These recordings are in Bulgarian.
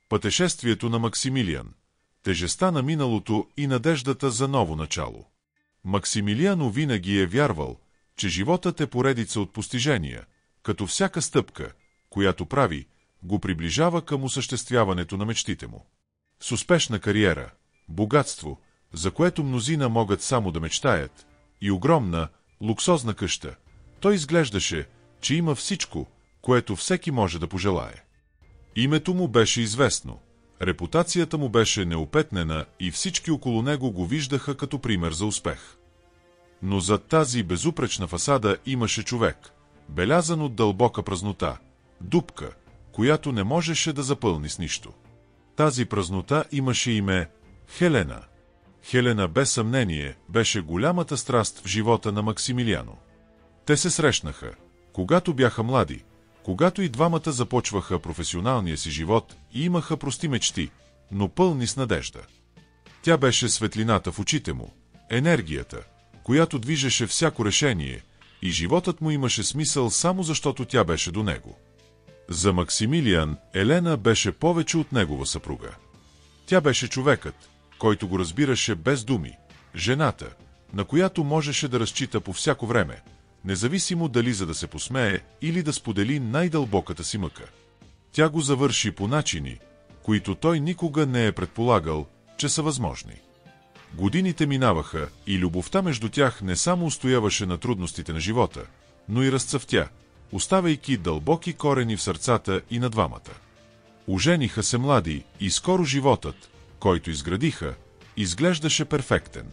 Пътешествието на Максимилиан. Тежестта на миналото и надеждата за ново начало. Максимилиано винаги е вярвал, че животът е поредица от постижения, като всяка стъпка, която прави, го приближава към осъществяването на мечтите му. С успешна кариера, богатство, за което мнозина могат само да мечтаят, и огромна, луксозна къща, той изглеждаше, че има всичко, което всеки може да пожелае. Името му беше известно, репутацията му беше неопетнена и всички около него го виждаха като пример за успех. Но зад тази безупречна фасада имаше човек, белязан от дълбока празнота, дупка, която не можеше да запълни с нищо. Тази празнота имаше име Хелена. Хелена без съмнение беше голямата страст в живота на Максимилиано. Те се срещнаха, когато бяха млади, когато и двамата започваха професионалния си живот и имаха прости мечти, но пълни с надежда. Тя беше светлината в очите му, енергията, която движеше всяко решение, и животът му имаше смисъл само защото тя беше до него. За Максимилиан Елена беше повече от негова съпруга. Тя беше човекът, който го разбираше без думи, жената, на която можеше да разчита по всяко време, независимо дали за да се посмее или да сподели най-дълбоката си мъка. Тя го завърши по начини, които той никога не е предполагал, че са възможни. Годините минаваха и любовта между тях не само устояваше на трудностите на живота, но и разцъфтя, оставяйки дълбоки корени в сърцата и на двамата. Ожениха се млади и скоро животът, който изградиха, изглеждаше перфектен.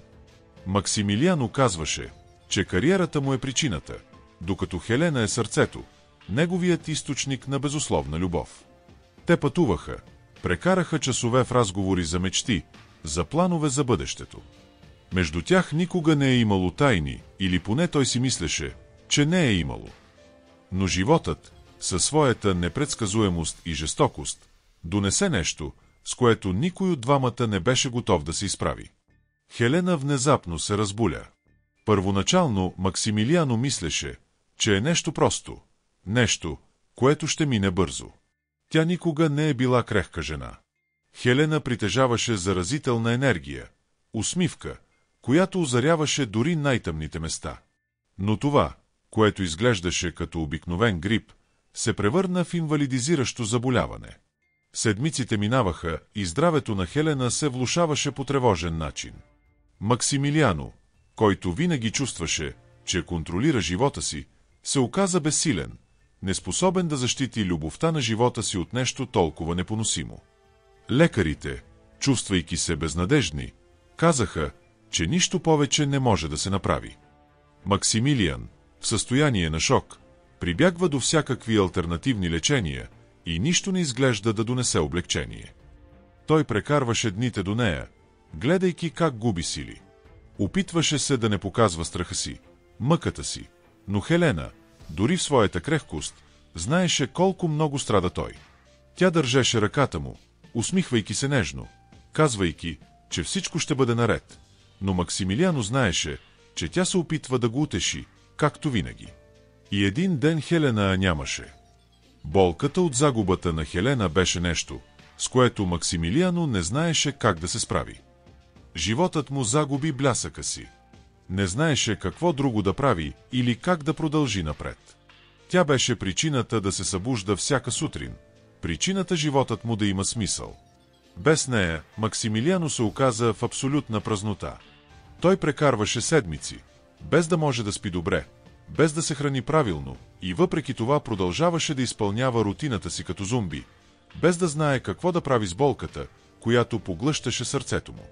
Максимилиано казваше, че кариерата му е причината, докато Хелена е сърцето, неговият източник на безусловна любов. Те пътуваха, прекараха часове в разговори за мечти, за планове за бъдещето. Между тях никога не е имало тайни, или поне той си мислеше, че не е имало. Но животът, със своята непредсказуемост и жестокост, донесе нещо, с което никой от двамата не беше готов да се изправи. Хелена внезапно се разбуля. Първоначално Максимилиано мислеше, че е нещо просто, нещо, което ще мине бързо. Тя никога не е била крехка жена. Хелена притежаваше заразителна енергия, усмивка, която озаряваше дори най-тъмните места. Но това, което изглеждаше като обикновен грип, се превърна в инвалидизиращо заболяване. Седмиците минаваха и здравето на Хелена се влошаваше по тревожен начин. Максимилиано, който винаги чувстваше, че контролира живота си, се оказа безсилен, неспособен да защити любовта на живота си от нещо толкова непоносимо. Лекарите, чувствайки се безнадеждни, казаха, че нищо повече не може да се направи. Максимилиан, в състояние на шок, прибягва до всякакви алтернативни лечения и нищо не изглежда да донесе облегчение. Той прекарваше дните до нея, гледайки как губи сили. Опитваше се да не показва страха си, мъката си, но Хелена, дори в своята крехкост, знаеше колко много страда той. Тя държеше ръката му, усмихвайки се нежно, казвайки, че всичко ще бъде наред, но Максимилиано знаеше, че тя се опитва да го утеши, както винаги. И един ден Хелена нямаше. Болката от загубата на Хелена беше нещо, с което Максимилиано не знаеше как да се справи. Животът му загуби блясъка си. Не знаеше какво друго да прави или как да продължи напред. Тя беше причината да се събужда всяка сутрин, причината животът му да има смисъл. Без нея Максимилиано се оказа в абсолютна празнота. Той прекарваше седмици, без да може да спи добре, без да се храни правилно и въпреки това продължаваше да изпълнява рутината си като зомби, без да знае какво да прави с болката, която поглъщаше сърцето му.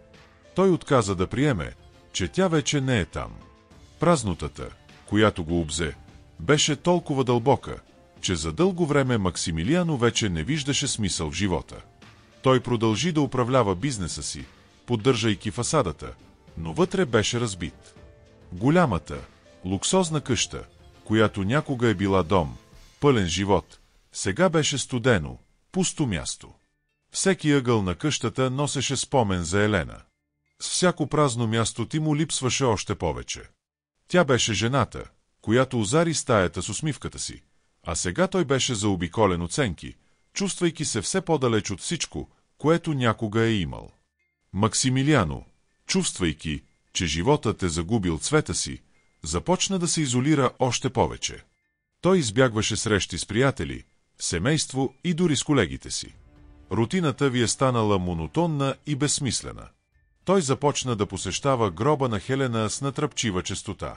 Той отказа да приеме, че тя вече не е там. Празнотата, която го обзе, беше толкова дълбока, че за дълго време Максимилиано вече не виждаше смисъл в живота. Той продължи да управлява бизнеса си, поддържайки фасадата, но вътре беше разбит. Голямата, луксозна къща, която някога е била дом, пълен живот, сега беше студено, пусто място. Всеки ъгъл на къщата носеше спомен за Елена. С всяко празно място ти му липсваше още повече. Тя беше жената, която озари стаята с усмивката си, а сега той беше заобиколен оценки, чувствайки се все по-далеч от всичко, което някога е имал. Максимилиано, чувствайки, че животът е загубил цвета си, започна да се изолира още повече. Той избягваше срещи с приятели, семейство и дори с колегите си. Рутината ви е станала монотонна и безсмислена. Той започна да посещава гроба на Хелена с натръпчива честота.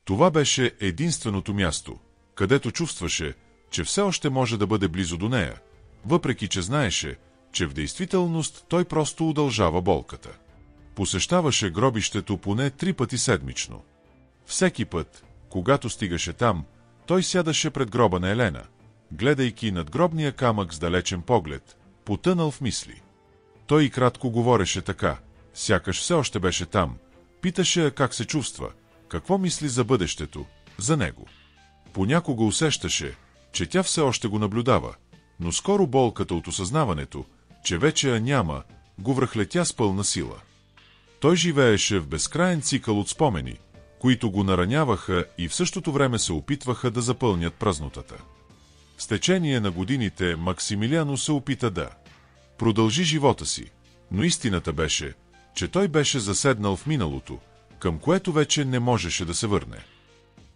Това беше единственото място, където чувстваше, че все още може да бъде близо до нея, въпреки че знаеше, че в действителност той просто удължава болката. Посещаваше гробището поне 3 пъти седмично. Всеки път, когато стигаше там, той сядаше пред гроба на Елена, гледайки надгробния камък с далечен поглед, потънал в мисли. Той и кратко говореше така, сякаш все още беше там, питаше как се чувства, какво мисли за бъдещето, за него. Понякога усещаше, че тя все още го наблюдава, но скоро болката от осъзнаването, че вече я няма, го връхлетя с пълна сила. Той живееше в безкраен цикъл от спомени, които го нараняваха и в същото време се опитваха да запълнят празнотата. С течение на годините Максимилиано се опита да продължи живота си, но истината беше, че той беше заседнал в миналото, към което вече не можеше да се върне.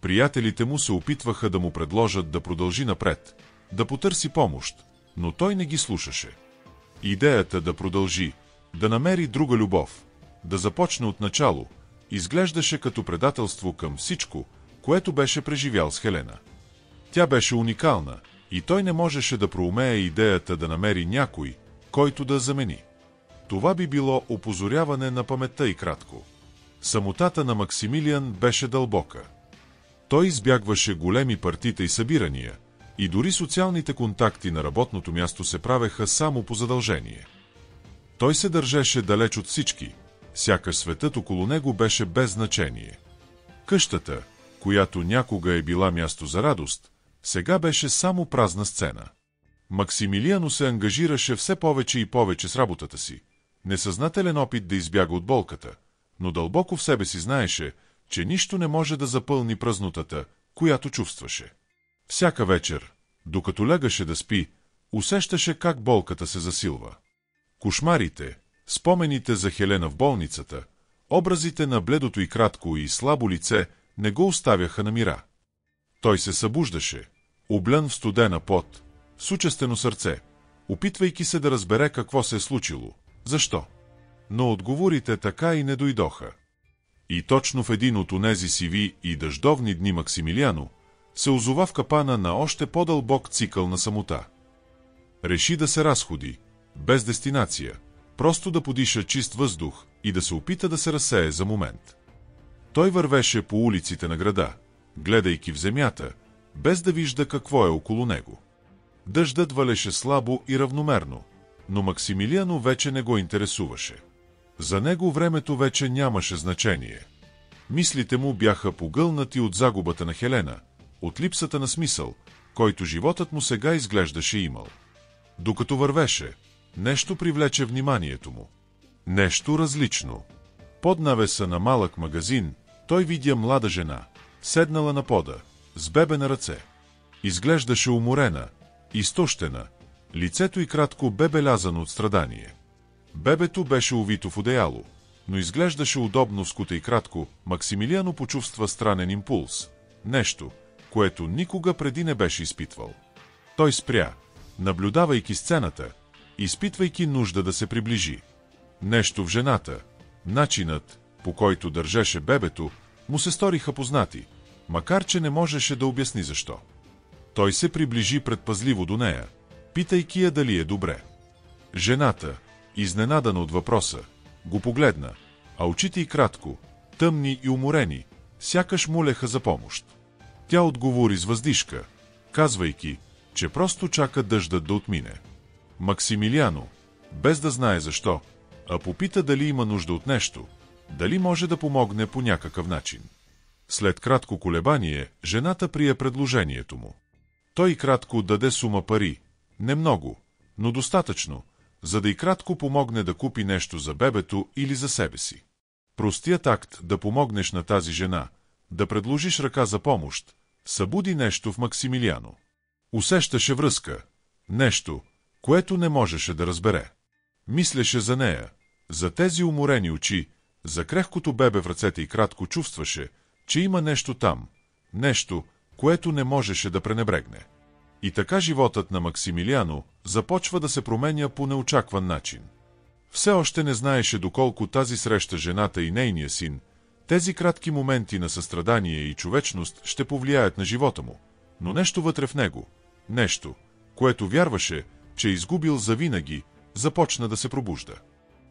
Приятелите му се опитваха да му предложат да продължи напред, да потърси помощ, но той не ги слушаше. Идеята да продължи, да намери друга любов, да започне от начало, изглеждаше като предателство към всичко, което беше преживял с Хелена. Тя беше уникална и той не можеше да проумее идеята да намери някой, който да замени. Това би било опозоряване на паметта и кратко. Самотата на Максимилиан беше дълбока. Той избягваше големи партита и събирания, и дори социалните контакти на работното място се правеха само по задължение. Той се държеше далеч от всички, сякаш светът около него беше без значение. Къщата, която някога е била място за радост, сега беше само празна сцена. Максимилиано се ангажираше все повече и повече с работата си, несъзнателен опит да избяга от болката, но дълбоко в себе си знаеше, че нищо не може да запълни празнотата, която чувстваше. Всяка вечер, докато лягаше да спи, усещаше как болката се засилва. Кошмарите, спомените за Хелена в болницата, образите на бледото и кратко и слабо лице не го оставяха на мира. Той се събуждаше, облен в студена пот, с учестено сърце, опитвайки се да разбере какво се е случило, защо. Но отговорите така и не дойдоха. И точно в един от онези сиви и дъждовни дни Максимилиано се озова в капана на още по-дълбок цикъл на самота. Реши да се разходи, без дестинация, просто да подиша чист въздух и да се опита да се разсее за момент. Той вървеше по улиците на града, гледайки в земята, без да вижда какво е около него. Дъждът валеше слабо и равномерно, но Максимилиано вече не го интересуваше. За него времето вече нямаше значение. Мислите му бяха погълнати от загубата на Хелена, от липсата на смисъл, който животът му сега изглеждаше имал. Докато вървеше, нещо привлече вниманието му. Нещо различно. Под навеса на малък магазин той видя млада жена, седнала на пода, с бебе на ръце. Изглеждаше уморена, изтощена, лицето й кратко бе белязано от страдание. Бебето беше увито в одеяло, но изглеждаше удобно в скута и кратко. Максимилиано почувства странен импулс, нещо, което никога преди не беше изпитвал. Той спря, наблюдавайки сцената, изпитвайки нужда да се приближи. Нещо в жената, начинът, по който държеше бебето, му се сториха познати, макар че не можеше да обясни защо. Той се приближи предпазливо до нея, питайки я дали е добре. Жената, изненадана от въпроса, го погледна, а очите й кратко, тъмни и уморени, сякаш молеха за помощ. Тя отговори с въздишка, казвайки, че просто чака дъждът да отмине. Максимилиано, без да знае защо, попита дали има нужда от нещо, дали може да помогне по някакъв начин. След кратко колебание, жената прие предложението му. Той кратко даде сума пари, не много, но достатъчно, за да и кратко помогне да купи нещо за бебето или за себе си. Простият акт да помогнеш на тази жена, да предложиш ръка за помощ, събуди нещо в Максимилиано. Усещаше връзка, нещо, което не можеше да разбере. Мислеше за нея, за тези уморени очи, за крехкото бебе в ръцете и кратко чувстваше, че има нещо там, нещо, което не можеше да пренебрегне. И така животът на Максимилиано започва да се променя по неочакван начин. Все още не знаеше доколко тази среща жената и нейния син, тези кратки моменти на състрадание и човечност ще повлияят на живота му, но нещо вътре в него, нещо, което вярваше, че е изгубил завинаги, започна да се пробужда.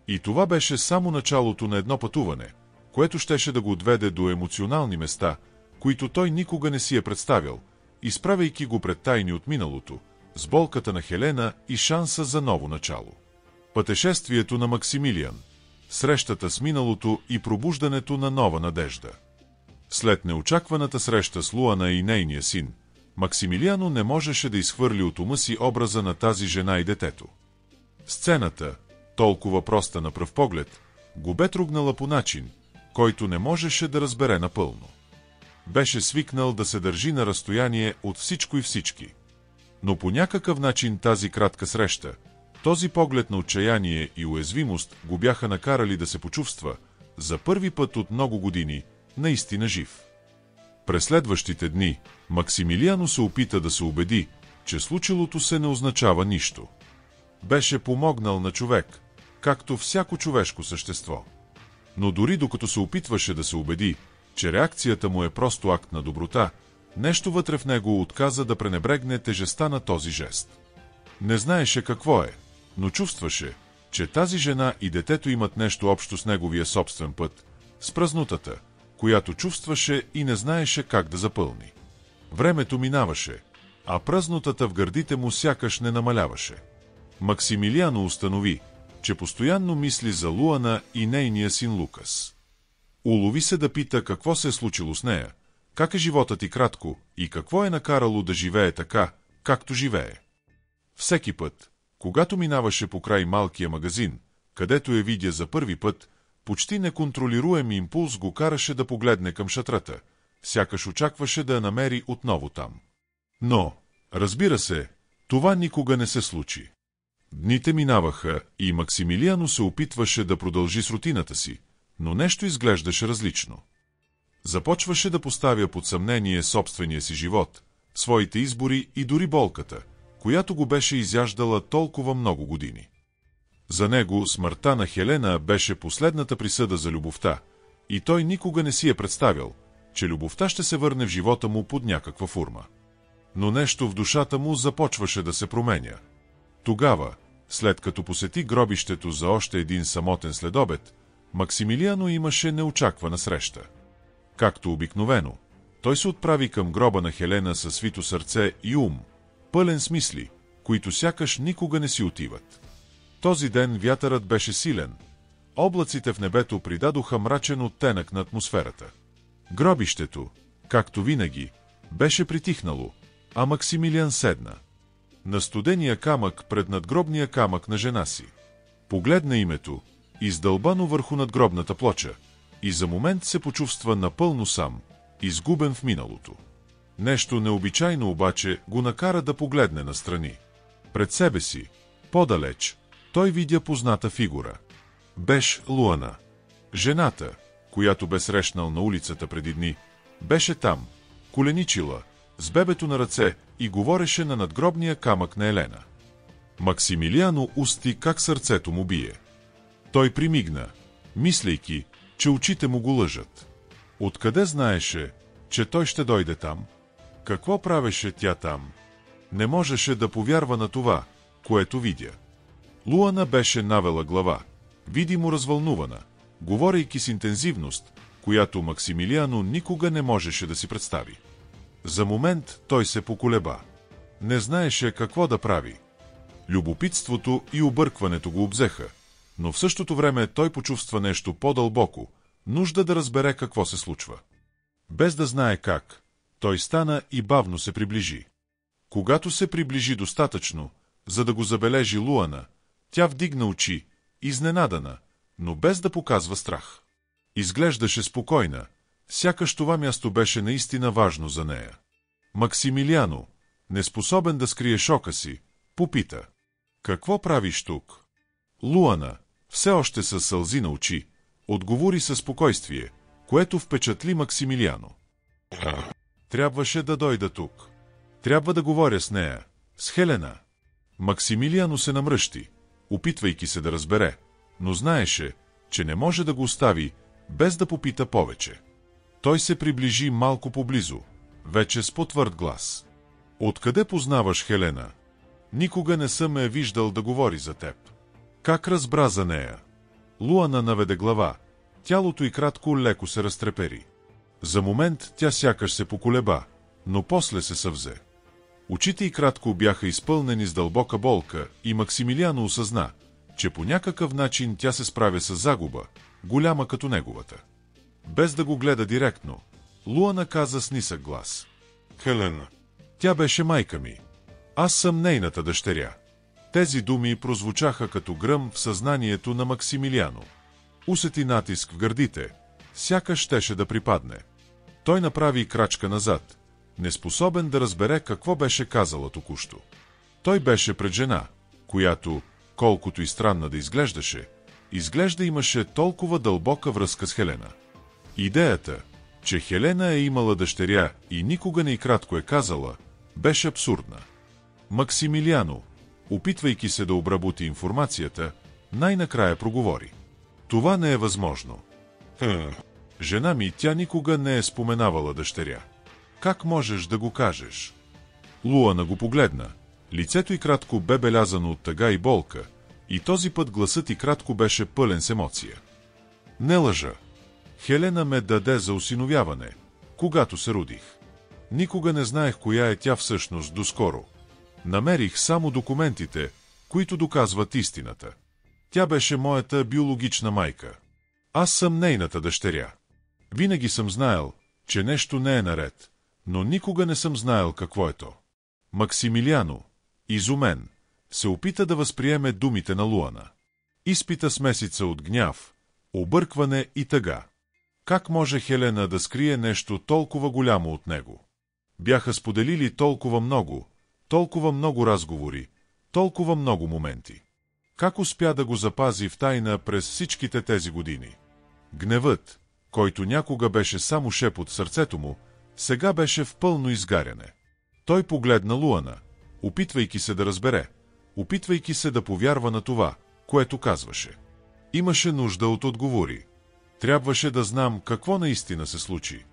И това беше само началото на едно пътуване, което щеше да го отведе до емоционални места, които той никога не си е представял, изправяйки го пред тайни от миналото, с болката на Хелена и шанса за ново начало. Пътешествието на Максимилиан, срещата с миналото и пробуждането на нова надежда. След неочакваната среща с Луана и нейния син, Максимилиано не можеше да изхвърли от ума си образа на тази жена и детето. Сцената, толкова проста на пръв поглед, го бе трогнала по начин, който не можеше да разбере напълно. Беше свикнал да се държи на разстояние от всичко и всички. Но по някакъв начин тази кратка среща, този поглед на отчаяние и уязвимост го бяха накарали да се почувства, за първи път от много години, наистина жив. През следващите дни Максимилиано се опита да се убеди, че случилото се не означава нищо. Беше помогнал на човек, както всяко човешко същество. Но дори докато се опитваше да се убеди, че реакцията му е просто акт на доброта, нещо вътре в него отказа да пренебрегне тежестта на този жест. Не знаеше какво е, но чувстваше, че тази жена и детето имат нещо общо с неговия собствен път, с празнутата, която чувстваше и не знаеше как да запълни. Времето минаваше, а празнутата в гърдите му сякаш не намаляваше. Максимилиано установи, че постоянно мисли за Луана и нейния син Лукас. Улови се да пита какво се е случило с нея, как е животът и кратко и какво е накарало да живее така, както живее. Всеки път, когато минаваше покрай малкия магазин, където я видя за първи път, почти неконтролируем импулс го караше да погледне към шатрата, сякаш очакваше да я намери отново там. Но, разбира се, това никога не се случи. Дните минаваха и Максимилиано се опитваше да продължи с рутината си, но нещо изглеждаше различно. Започваше да поставя под съмнение собствения си живот, своите избори и дори болката, която го беше изяждала толкова много години. За него смъртта на Хелена беше последната присъда за любовта, и той никога не си е представял, че любовта ще се върне в живота му под някаква форма. Но нещо в душата му започваше да се променя. Тогава, след като посети гробището за още един самотен следобед, Максимилиано имаше неочаквана среща. Както обикновено, той се отправи към гроба на Хелена със свито сърце и ум, пълен с мисли, които сякаш никога не си отиват. Този ден вятърът беше силен, облаците в небето придадоха мрачен оттенък на атмосферата. Гробището, както винаги, беше притихнало, а Максимилиан седна на студения камък пред надгробния камък на жена си. Погледна името, издълбано върху надгробната плоча, и за момент се почувства напълно сам, изгубен в миналото. Нещо необичайно обаче го накара да погледне настрани. Пред себе си, по-далеч, той видя позната фигура. Беше Луана. Жената, която бе срещнал на улицата преди дни, беше там, коленичила, с бебето на ръце и говореше на надгробния камък на Елена. Максимилиано усти как сърцето му бие. Той примигна, мислейки, че очите му го лъжат. Откъде знаеше, че той ще дойде там? Какво правеше тя там? Не можеше да повярва на това, което видя. Луана беше навела глава, видимо развълнувана, говорейки с интензивност, която Максимилиано никога не можеше да си представи. За момент той се поколеба. Не знаеше какво да прави. Любопитството и объркването го обзеха, но в същото време той почувства нещо по-дълбоко, нужда да разбере какво се случва. Без да знае как, той стана и бавно се приближи. Когато се приближи достатъчно, за да го забележи Луана, тя вдигна очи, изненадана, но без да показва страх. Изглеждаше спокойна, сякаш това място беше наистина важно за нея. Максимилиано, неспособен да скрие шока си, попита: Какво правиш тук? Луана, все още със сълзи на очи, отговори със спокойствие, което впечатли Максимилиано. Трябваше да дойда тук. Трябва да говоря с нея, с Хелена. Максимилиано се намръщи, опитвайки се да разбере, но знаеше, че не може да го остави, без да попита повече. Той се приближи малко поблизо, вече с по-твърд глас. Откъде познаваш Хелена? Никога не съм я виждал да говори за теб. Как разбра за нея? Луана наведе глава, тялото й кратко леко се разтрепери. За момент тя сякаш се поколеба, но после се съвзе. Очите й кратко бяха изпълнени с дълбока болка и Максимилиано осъзна, че по някакъв начин тя се справя с загуба, голяма като неговата. Без да го гледа директно, Луана каза с нисък глас. Хелена. Тя беше майка ми. Аз съм нейната дъщеря. Тези думи прозвучаха като гръм в съзнанието на Максимилиано. Усети натиск в гърдите, сякаш щеше да припадне. Той направи крачка назад, неспособен да разбере какво беше казала току-що. Той беше пред жена, която, колкото и странна да изглежда имаше толкова дълбока връзка с Хелена. Идеята, че Хелена е имала дъщеря и никога не и кратко е казала, беше абсурдна. Максимилиано, опитвайки се да обработи информацията, най-накрая проговори. Това не е възможно. Жена ми, тя никога не е споменавала дъщеря. Как можеш да го кажеш? Луана го погледна. Лицето й кратко бе белязано от тъга и болка, и този път гласът й кратко беше пълен с емоция. Не лъжа. Хелена ме даде за осиновяване, когато се родих. Никога не знаех коя е тя всъщност доскоро. Намерих само документите, които доказват истината. Тя беше моята биологична майка. Аз съм нейната дъщеря. Винаги съм знаел, че нещо не е наред, но никога не съм знаел какво е то. Максимилиано, изумен, се опита да възприеме думите на Луана. Изпита смесица от гняв, объркване и тъга. Как може Хелена да скрие нещо толкова голямо от него? Бяха споделили толкова много разговори, толкова много моменти. Как успя да го запази в тайна през всичките тези години? Гневът, който някога беше само шепот в сърцето му, сега беше в пълно изгаряне. Той погледна Луана, опитвайки се да разбере, опитвайки се да повярва на това, което казваше. Имаше нужда от отговори. Трябваше да знам какво наистина се случи.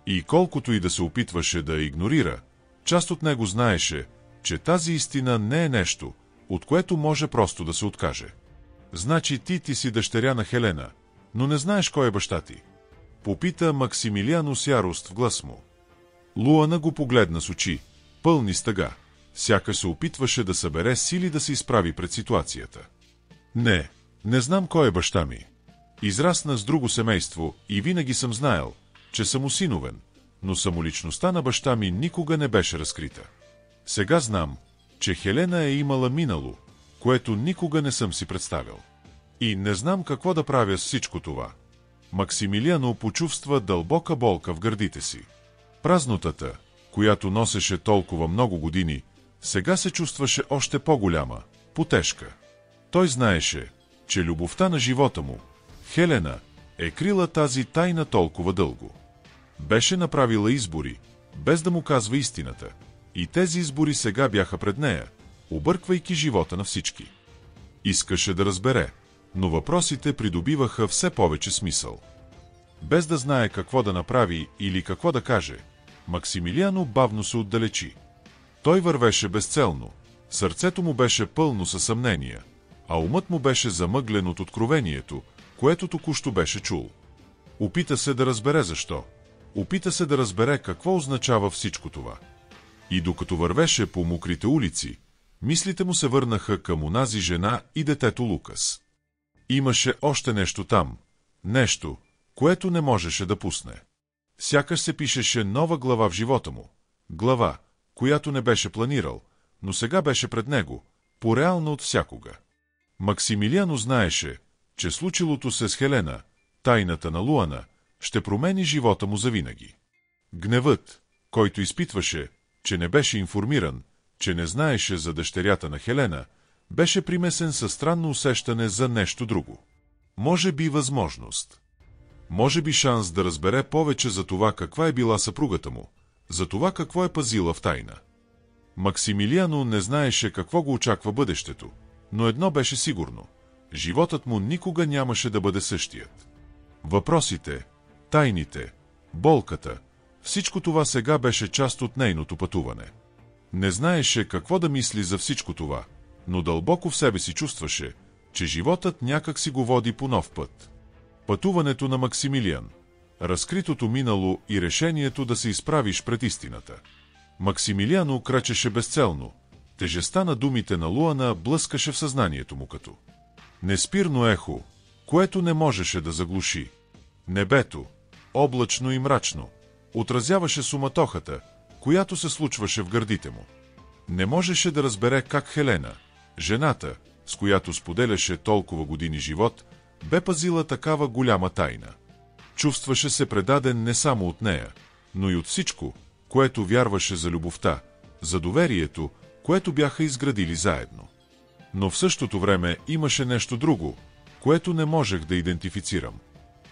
И колкото и да се опитваше да игнорира, част от него знаеше, че тази истина не е нещо, от което може просто да се откаже. Значи ти си дъщеря на Хелена, но не знаеш кой е баща ти. Попита Максимилиано с ярост в глас му. Луана го погледна с очи, пълни с тъга, сякаш се опитваше да събере сили да се изправи пред ситуацията. Не знам кой е баща ми. Израсна с друго семейство и винаги съм знаел, че съм осиновен, но самоличността на баща ми никога не беше разкрита. Сега знам, че Хелена е имала минало, което никога не съм си представил. И не знам какво да правя с всичко това. Максимилиано почувства дълбока болка в гърдите си. Празнотата, която носеше толкова много години, сега се чувстваше още по-голяма, потежка. Той знаеше, че любовта на живота му, Хелена, е крила тази тайна толкова дълго. Беше направила избори, без да му казва истината, и тези избори сега бяха пред нея, обърквайки живота на всички. Искаше да разбере, но въпросите придобиваха все повече смисъл. Без да знае какво да направи или какво да каже, Максимилиано бавно се отдалечи. Той вървеше безцелно, сърцето му беше пълно със съмнения, а умът му беше замъглен от откровението, което току-що беше чул. Опита се да разбере защо. Опита се да разбере какво означава всичко това. И докато вървеше по мокрите улици, мислите му се върнаха към онази жена и детето Лукас. Имаше още нещо там, нещо, което не можеше да пусне. Сякаш се пишеше нова глава в живота му, глава, която не беше планирал, но сега беше пред него, по-реална от всякога. Максимилиано знаеше, че случилото се с Хелена, тайната на Луана, ще промени живота му завинаги. Гневът, който изпитваше, че не беше информиран, че не знаеше за дъщерята на Хелена, Беше примесен със странно усещане за нещо друго. Може би възможност. Може би шанс да разбере повече за това каква е била съпругата му, за това какво е пазила в тайна. Максимилиано не знаеше какво го очаква бъдещето, но едно беше сигурно – животът му никога нямаше да бъде същият. Въпросите, тайните, болката – всичко това сега беше част от нейното пътуване. Не знаеше какво да мисли за всичко това, но дълбоко в себе си чувстваше, че животът някак си го води по нов път. Пътуването на Максимилиан, разкритото минало и решението да се изправиш пред истината. Максимилиано крачеше безцелно, тежестта на думите на Луана блъскаше в съзнанието му като неспирно ехо, което не можеше да заглуши. Небето, облачно и мрачно, отразяваше суматохата, която се случваше в гърдите му. Не можеше да разбере как Хелена, жената, с която споделяше толкова години живот, бе пазила такава голяма тайна. Чувстваше се предаден не само от нея, но и от всичко, което вярваше за любовта, за доверието, което бяха изградили заедно. Но в същото време имаше нещо друго, което не можех да идентифицирам.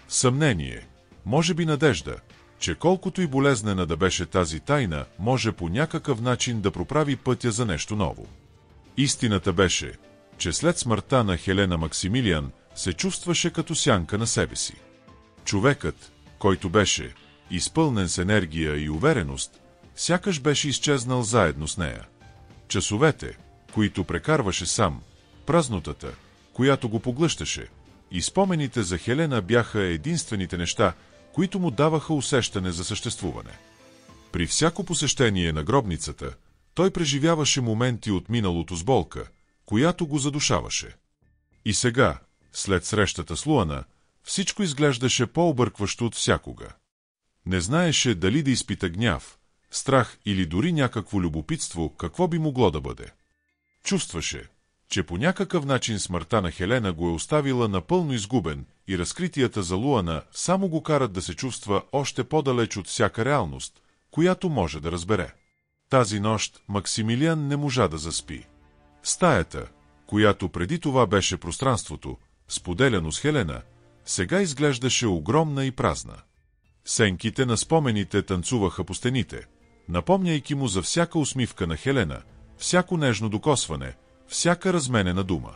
Съмнение, може би надежда, че колкото и болезнена да беше тази тайна, може по някакъв начин да проправи пътя за нещо ново. Истината беше, че след смъртта на Хелена Максимилиан се чувстваше като сянка на себе си. Човекът, който беше изпълнен с енергия и увереност, сякаш беше изчезнал заедно с нея. Часовете, които прекарваше сам, празнотата, която го поглъщаше, и спомените за Хелена бяха единствените неща, които му даваха усещане за съществуване. При всяко посещение на гробницата, той преживяваше моменти от миналото с болка, която го задушаваше. И сега, след срещата с Луана, всичко изглеждаше по-объркващо от всякога. Не знаеше дали да изпита гняв, страх или дори някакво любопитство, какво би могло да бъде. Чувстваше, че по някакъв начин смъртта на Хелена го е оставила напълно изгубен и разкритията за Луана само го карат да се чувства още по-далеч от всяка реалност, която може да разбере. Тази нощ Максимилиан не можа да заспи. Стаята, която преди това беше пространството, споделяно с Хелена, сега изглеждаше огромна и празна. Сенките на спомените танцуваха по стените, напомняйки му за всяка усмивка на Хелена, всяко нежно докосване, всяка разменена дума.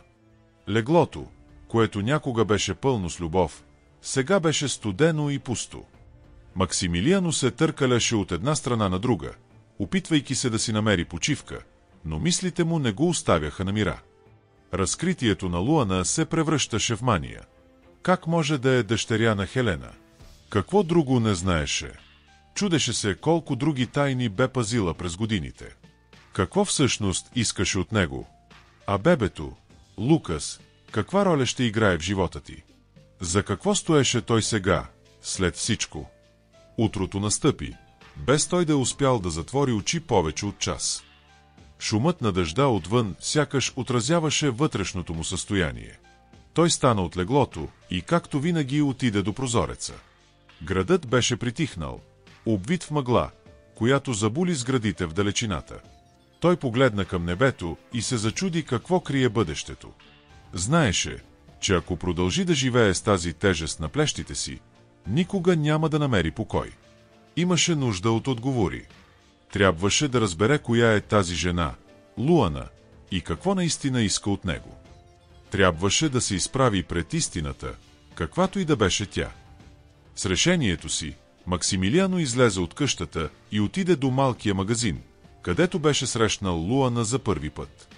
Леглото, което някога беше пълно с любов, сега беше студено и пусто. Максимилиано се търкаляше от една страна на друга, опитвайки се да си намери почивка, но мислите му не го оставяха на мира. Разкритието на Луана се превръщаше в мания. Как може да е дъщеря на Хелена? Какво друго не знаеше? Чудеше се колко други тайни бе пазила през годините. Какво всъщност искаше от него? А бебето, Лукас, каква роля ще играе в живота ти? За какво стоеше той сега, след всичко? Утрото настъпи, без той да е успял да затвори очи повече от час. Шумът на дъжда отвън сякаш отразяваше вътрешното му състояние. Той стана от леглото и, както винаги, отиде до прозореца. Градът беше притихнал, обвит в мъгла, която забули сградите в далечината. Той погледна към небето и се зачуди какво крие бъдещето. Знаеше, че ако продължи да живее с тази тежест на плещите си, никога няма да намери покой. Имаше нужда от отговори. Трябваше да разбере коя е тази жена, Луана, и какво наистина иска от него. Трябваше да се изправи пред истината, каквато и да беше тя. С решението си, Максимилиано излезе от къщата и отиде до малкия магазин, където беше срещнал Луана за първи път.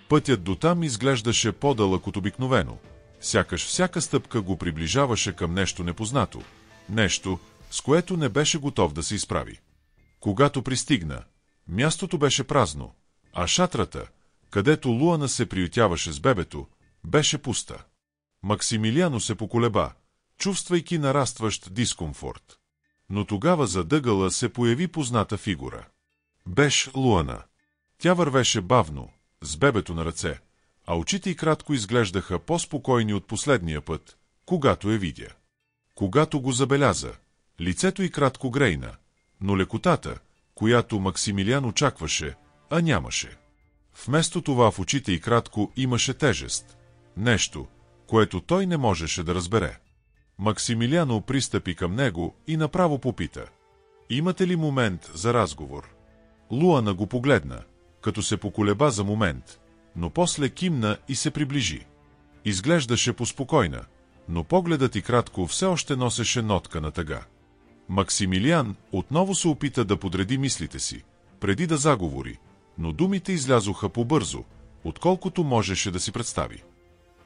Пътят дотам изглеждаше по-дълъг от обикновено, сякаш всяка стъпка го приближаваше към нещо непознато, нещо, с което не беше готов да се изправи. Когато пристигна, мястото беше празно, а шатрата, където Луана се приютяваше с бебето, беше пуста. Максимилиано се поколеба, чувствайки нарастващ дискомфорт. Но тогава зад ъгъла се появи позната фигура. Беше Луана. Тя вървеше бавно, с бебето на ръце, а очите й кратко изглеждаха по-спокойни от последния път, когато я видя. Когато го забеляза, лицето й кратко грейна, но лекотата, която Максимилиан очакваше, а нямаше. Вместо това в очите и кратко имаше тежест. Нещо, което той не можеше да разбере. Максимилиано пристъпи към него и направо попита: имате ли момент за разговор? Луана го погледна, като се поколеба за момент, но после кимна и се приближи. Изглеждаше поспокойна, но погледът и кратко все още носеше нотка на тъга. Максимилиан отново се опита да подреди мислите си, преди да заговори, но думите излязоха по-бързо, отколкото можеше да си представи.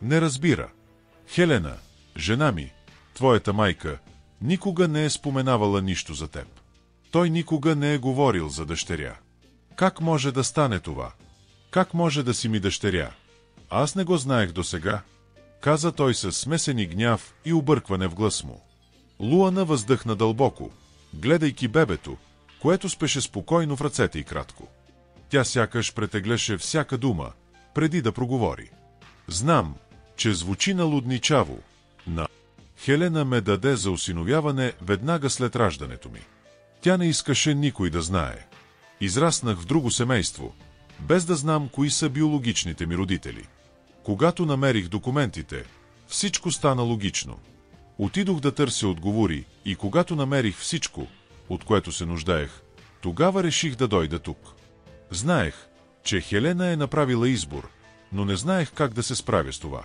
Не разбира. Хелена, жена ми, твоята майка, никога не е споменавала нищо за теб. Той никога не е говорил за дъщеря. Как може да стане това? Как може да си ми дъщеря? Аз не го знаех досега, каза той със смесени гняв и объркване в глас му. Луана въздъхна дълбоко, гледайки бебето, което спеше спокойно в ръцете и кратко. Тя сякаш претегляше всяка дума, преди да проговори. Знам, че звучи налудничаво, но Хелена ме даде за осиновяване веднага след раждането ми. Тя не искаше никой да знае. Израснах в друго семейство, без да знам кои са биологичните ми родители. Когато намерих документите, всичко стана логично. Отидох да търся отговори и когато намерих всичко, от което се нуждаех, тогава реших да дойда тук. Знаех, че Хелена е направила избор, но не знаех как да се справя с това.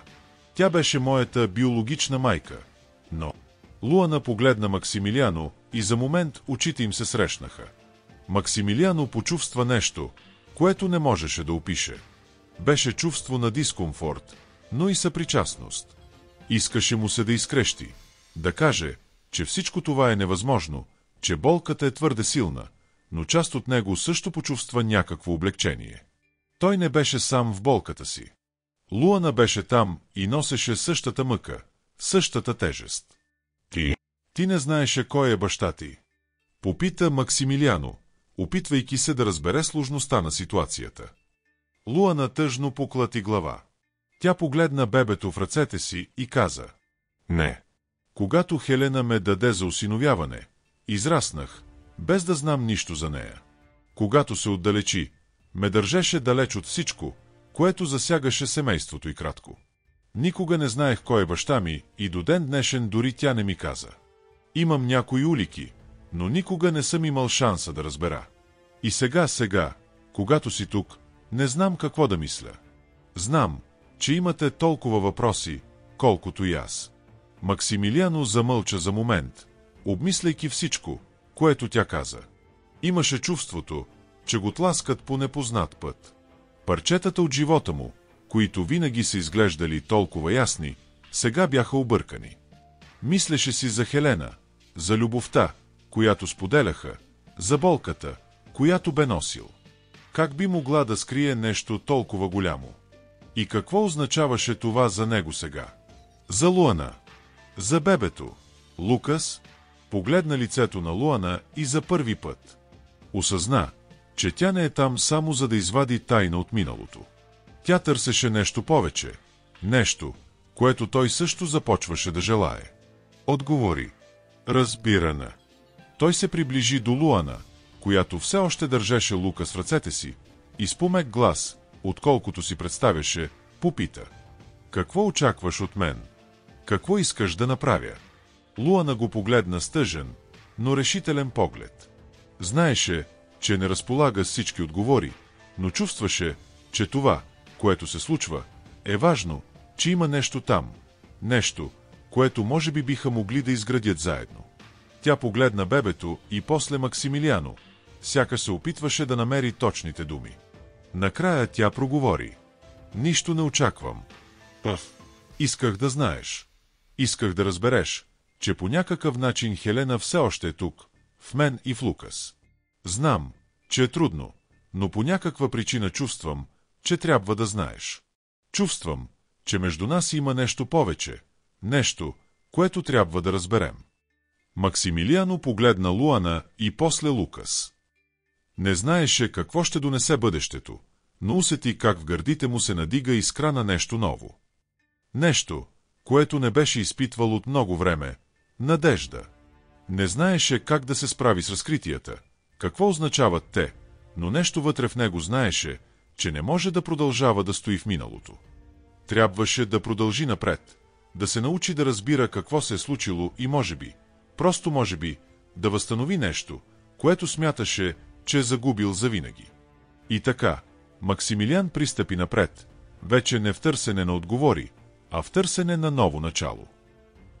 Тя беше моята биологична майка, но... Луана погледна Максимилиано и за момент очите им се срещнаха. Максимилиано почувства нещо, което не можеше да опише. Беше чувство на дискомфорт, но и съпричастност. Искаше му се да изкрещи, да каже, че всичко това е невъзможно, че болката е твърде силна, но част от него също почувства някакво облегчение. Той не беше сам в болката си. Луана беше там и носеше същата мъка, същата тежест. Ти не знаеше кой е баща ти? Попита Максимилиано, опитвайки се да разбере сложността на ситуацията. Луана тъжно поклати глава. Тя погледна бебето в ръцете си и каза: не. Когато Хелена ме даде за осиновяване, израснах, без да знам нищо за нея. Когато се отдалечи, ме държеше далеч от всичко, което засягаше семейството и кратко. Никога не знаех кой е баща ми и до ден днешен дори тя не ми каза. Имам някои улики, но никога не съм имал шанса да разбера. И сега, когато си тук, не знам какво да мисля. Знам, че имате толкова въпроси, колкото и аз. Максимилиано замълча за момент, обмисляйки всичко, което тя каза. Имаше чувството, че го тласкат по непознат път. Парчетата от живота му, които винаги са изглеждали толкова ясни, сега бяха объркани. Мислеше си за Хелена, за любовта, която споделяха, за болката, която бе носил. Как би могла да скрие нещо толкова голямо? И какво означаваше това за него сега? За Луана, за бебето, Лукас, погледна лицето на Луана и за първи път осъзна, че тя не е там само за да извади тайна от миналото. Тя търсеше нещо повече, нещо, което той също започваше да желае. Отговори: разбиране. Той се приближи до Луана, която все още държеше Лукас в ръцете си, и с помек глас, отколкото си представяше, попита: какво очакваш от мен? Какво искаш да направя? Луана го погледна с тъжен, но решителен поглед. Знаеше, че не разполага с всички отговори, но чувстваше, че това, което се случва, е важно, че има нещо там, нещо, което може би биха могли да изградят заедно. Тя погледна бебето и после Максимилиано, сякаш се опитваше да намери точните думи. Накрая тя проговори: нищо не очаквам. Исках да знаеш. Исках да разбереш, че по някакъв начин Хелена все още е тук, в мен и в Лукас. Знам, че е трудно, но по някаква причина чувствам, че трябва да знаеш. Чувствам, че между нас има нещо повече, нещо, което трябва да разберем. Максимилиано погледна Луана и после Лукас. Не знаеше какво ще донесе бъдещето, но усети как в гърдите му се надига искра на нещо ново. Нещо, което не беше изпитвал от много време – надежда. Не знаеше как да се справи с разкритията, какво означават те, но нещо вътре в него знаеше, че не може да продължава да стои в миналото. Трябваше да продължи напред, да се научи да разбира какво се е случило и може би, просто може би, да възстанови нещо, което смяташе, че е загубил завинаги. И така, Максимилиан пристъпи напред, вече не в търсене на отговори, а в търсене на ново начало.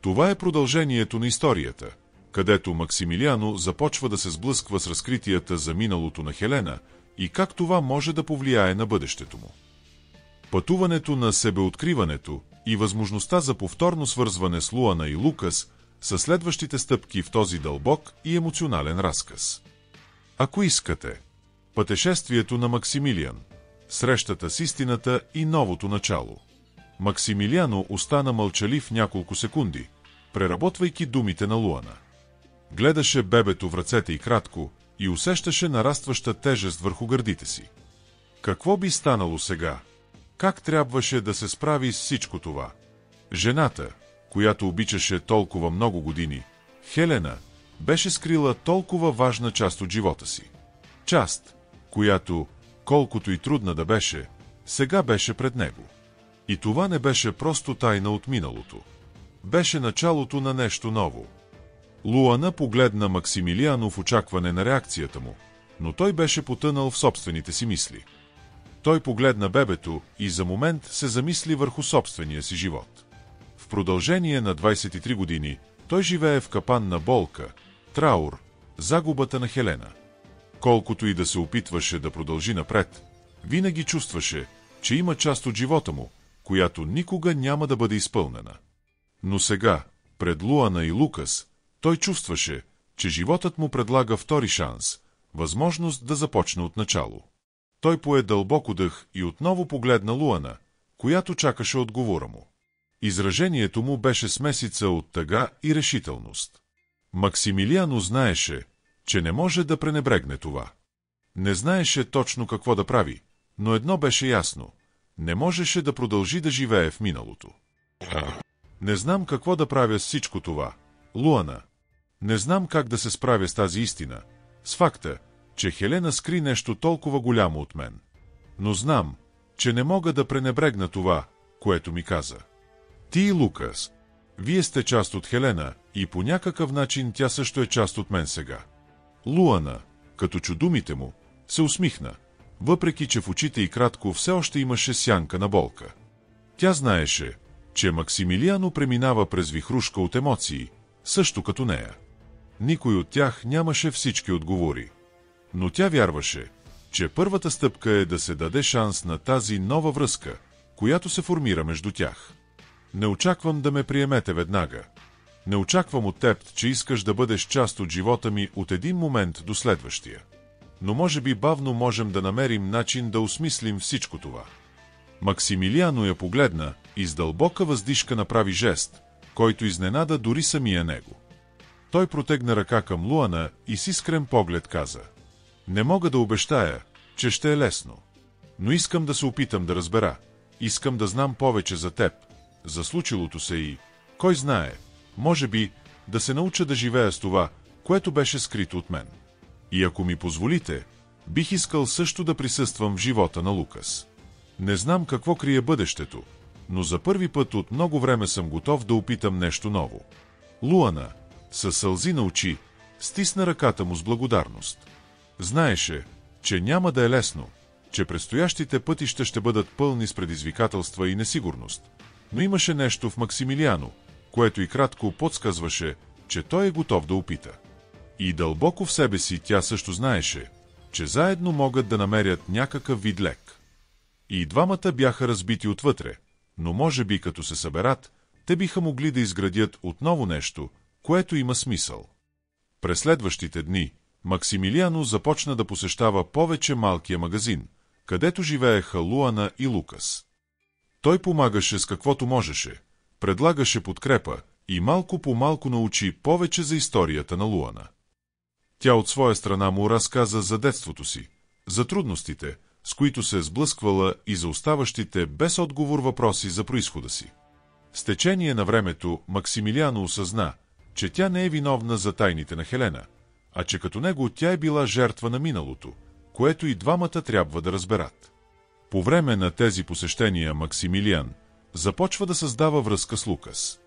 Това е продължението на историята, където Максимилиано започва да се сблъсква с разкритията за миналото на Хелена и как това може да повлияе на бъдещето му. Пътуването на себеоткриването и възможността за повторно свързване с Луана и Лукас са следващите стъпки в този дълбок и емоционален разказ. Ако искате, пътешествието на Максимилиан, срещата с истината и новото начало. Максимилиано остана мълчалив няколко секунди, преработвайки думите на Луана. Гледаше бебето в ръцете и кратко и усещаше нарастваща тежест върху гърдите си. Какво би станало сега? Как трябваше да се справи с всичко това? Жената, която обичаше толкова много години, Хелена, беше скрила толкова важна част от живота си. Част, която, колкото и трудна да беше, сега беше пред него. И това не беше просто тайна от миналото. Беше началото на нещо ново. Луана погледна Максимилиано в очакване на реакцията му, но той беше потънал в собствените си мисли. Той погледна бебето и за момент се замисли върху собствения си живот. В продължение на 23 години той живее в капан на болка, траур, загубата на Хелена. Колкото и да се опитваше да продължи напред, винаги чувстваше, че има част от живота му, която никога няма да бъде изпълнена. Но сега, пред Луана и Лукас, той чувстваше, че животът му предлага втори шанс, възможност да започне от начало. Той пое дълбоко дъх и отново погледна Луана, която чакаше отговора му. Изражението му беше смесица от тъга и решителност. Максимилиано знаеше, че не може да пренебрегне това. Не знаеше точно какво да прави, но едно беше ясно – не можеше да продължи да живее в миналото. Не знам какво да правя с всичко това, Луана. Не знам как да се справя с тази истина, с факта, че Хелена скри нещо толкова голямо от мен. Но знам, че не мога да пренебрегна това, което ми каза. Ти и Лукас, вие сте част от Хелена и по някакъв начин тя също е част от мен сега. Луана, като чу думите му, се усмихна, въпреки че в очите й кратко все още имаше сянка на болка. Тя знаеше, че Максимилиано преминава през вихрушка от емоции, също като нея. Никой от тях нямаше всички отговори. Но тя вярваше, че първата стъпка е да се даде шанс на тази нова връзка, която се формира между тях. Не очаквам да ме приемете веднага. Не очаквам от теб, че искаш да бъдеш част от живота ми от един момент до следващия. Но може би бавно можем да намерим начин да осмислим всичко това. Максимилиано я погледна и с дълбока въздишка направи жест, който изненада дори самия него. Той протегна ръка към Луана и с искрен поглед каза: не мога да обещая, че ще е лесно. Но искам да се опитам да разбера. Искам да знам повече за теб, за случилото се и, кой знае, може би, да се науча да живея с това, което беше скрито от мен. И ако ми позволите, бих искал също да присъствам в живота на Лукас. Не знам какво крие бъдещето, но за първи път от много време съм готов да опитам нещо ново. Луана, със сълзи на очи, стисна ръката му с благодарност. Знаеше, че няма да е лесно, че предстоящите пътища ще бъдат пълни с предизвикателства и несигурност, но имаше нещо в Максимилиано, което и кратко подсказваше, че той е готов да опита. И дълбоко в себе си тя също знаеше, че заедно могат да намерят някакъв вид лек. И двамата бяха разбити отвътре, но може би като се съберат, те биха могли да изградят отново нещо, което има смисъл. През следващите дни Максимилиано започна да посещава повече малкия магазин, където живееха Луана и Лукас. Той помагаше с каквото можеше, предлагаше подкрепа и малко по малко научи повече за историята на Луана. Тя от своя страна му разказа за детството си, за трудностите, с които се е сблъсквала и за оставащите без отговор въпроси за произхода си. С течение на времето Максимилиано осъзна, че тя не е виновна за тайните на Хелена, а че като него тя е била жертва на миналото, което и двамата трябва да разберат. По време на тези посещения Максимилиан започва да създава връзка с Лукас.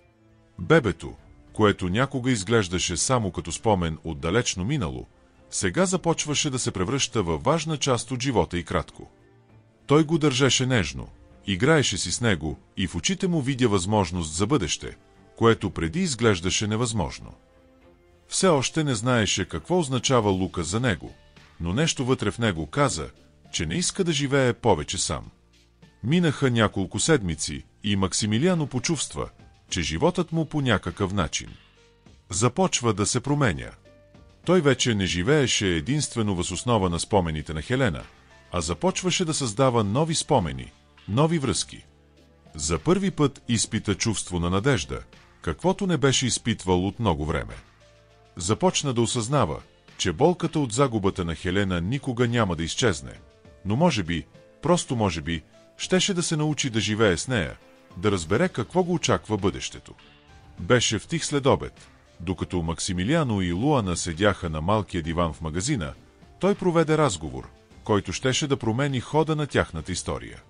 Бебето, което някога изглеждаше само като спомен от далечно минало, сега започваше да се превръща във важна част от живота и кратко. Той го държеше нежно, играеше си с него и в очите му видя възможност за бъдеще, което преди изглеждаше невъзможно. Все още не знаеше какво означава Лукас за него, но нещо вътре в него каза, че не иска да живее повече сам. Минаха няколко седмици и Максимилиано почувства, че животът му по някакъв начин започва да се променя. Той вече не живееше единствено въз основа на спомените на Хелена, а започваше да създава нови спомени, нови връзки. За първи път изпита чувство на надежда, каквото не беше изпитвал от много време. Започна да осъзнава, че болката от загубата на Хелена никога няма да изчезне, но може би, просто може би, щеше да се научи да живее с нея, да разбере какво го очаква бъдещето. Беше в тих следобед, докато Максимилиано и Луана седяха на малкия диван в магазина, той проведе разговор, който щеше да промени хода на тяхната история.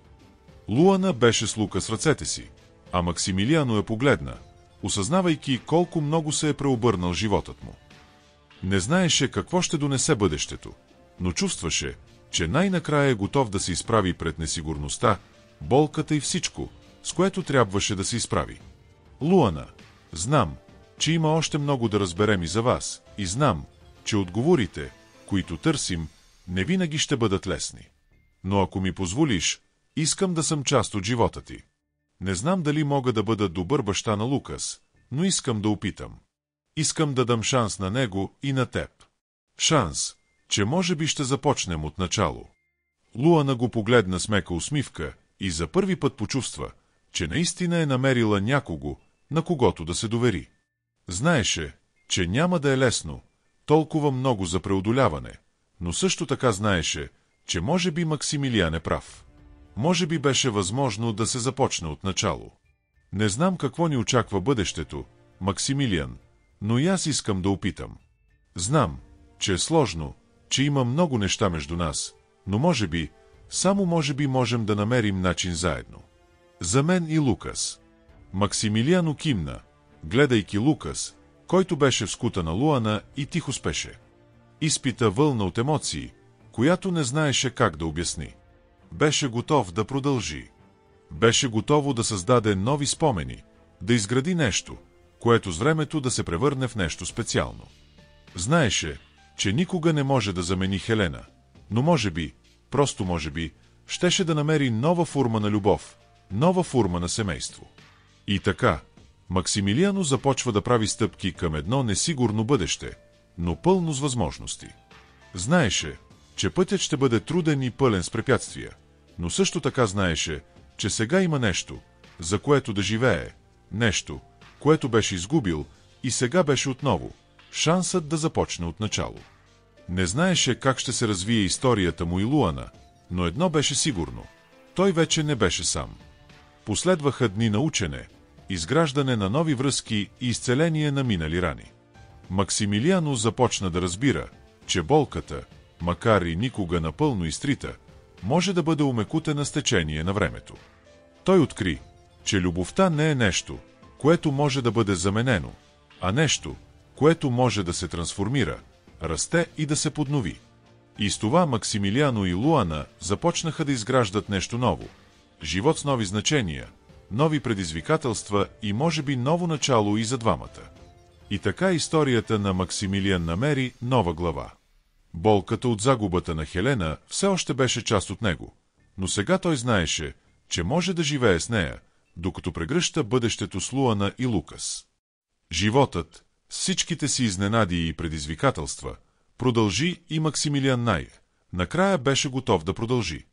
Луана беше с Лукас в ръцете си, а Максимилиано я погледна, осъзнавайки колко много се е преобърнал животът му. Не знаеше какво ще донесе бъдещето, но чувстваше, че най-накрая е готов да се изправи пред несигурността, болката и всичко, с което трябваше да се изправи. Луана, знам, че има още много да разберем и за вас, и знам, че отговорите, които търсим, не винаги ще бъдат лесни. Но ако ми позволиш, искам да съм част от живота ти. Не знам дали мога да бъда добър баща на Лукас, но искам да опитам. Искам да дам шанс на него и на теб. Шанс, че може би ще започнем от начало. Луана го погледна с мека усмивка и за първи път почувства, че наистина е намерила някого, на когото да се довери. Знаеше, че няма да е лесно, толкова много за преодоляване, но също така знаеше, че може би Максимилиан е прав. Може би беше възможно да се започне от начало. Не знам какво ни очаква бъдещето, Максимилиан, но и аз искам да опитам. Знам, че е сложно, че има много неща между нас, но може би, само може би можем да намерим начин заедно. За мен и Лукас. Максимилиано кимна, гледайки Лукас, който беше в скута на Луана и тихо спеше. Изпита вълна от емоции, която не знаеше как да обясни. Беше готов да продължи. Беше готово да създаде нови спомени, да изгради нещо, което с времето да се превърне в нещо специално. Знаеше, че никога не може да замени Хелена, но може би, просто може би, щеше да намери нова форма на любов, нова форма на семейство. И така, Максимилиано започва да прави стъпки към едно несигурно бъдеще, но пълно с възможности. Знаеше, че пътят ще бъде труден и пълен с препятствия, но също така знаеше, че сега има нещо, за което да живее, нещо, което беше изгубил и сега беше отново шансът да започне от начало. Не знаеше как ще се развие историята му и Луана, но едно беше сигурно – той вече не беше сам. Последваха дни на учене, изграждане на нови връзки и изцеление на минали рани. Максимилиано започна да разбира, че болката, макар и никога напълно изтрита, може да бъде омекутена с течение на времето. Той откри, че любовта не е нещо, което може да бъде заменено, а нещо, което може да се трансформира, расте и да се поднови. И с това Максимилиано и Луана започнаха да изграждат нещо ново. Живот с нови значения, нови предизвикателства и може би ново начало и за двамата. И така историята на Максимилиан намери нова глава. Болката от загубата на Хелена все още беше част от него, но сега той знаеше, че може да живее с нея, докато прегръща бъдещето с Луана и Лукас. Животът, с всичките си изненади и предизвикателства, продължи и Максимилиан накрая беше готов да продължи.